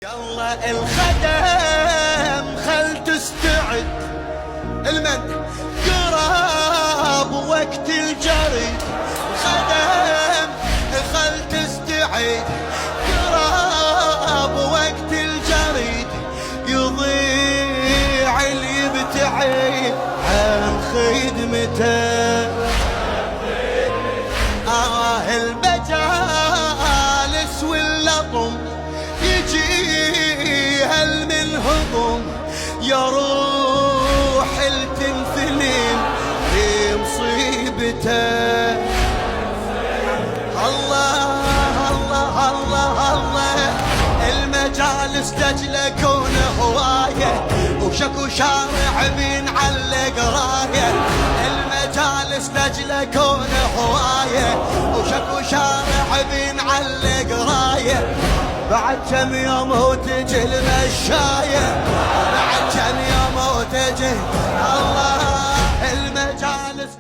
يلا الخدم خل تستعد المن قراب وقت الجري. الخدم خل تستعد قراب وقت الجريد. يضيع اللي يبتعد عن خدمته. المجالس واللطم يجي هل من هضم. يروح التنثلين بمصيبته. الله الله الله الله. المجالس تجلكون هوايه وشكو شارع من علق رايه. المجالس تجلكون هوايه وشكو شارع من علق رايه. بعد كم يوم وتجي المشاية. بعد كم يوم وتجي الله المجالس.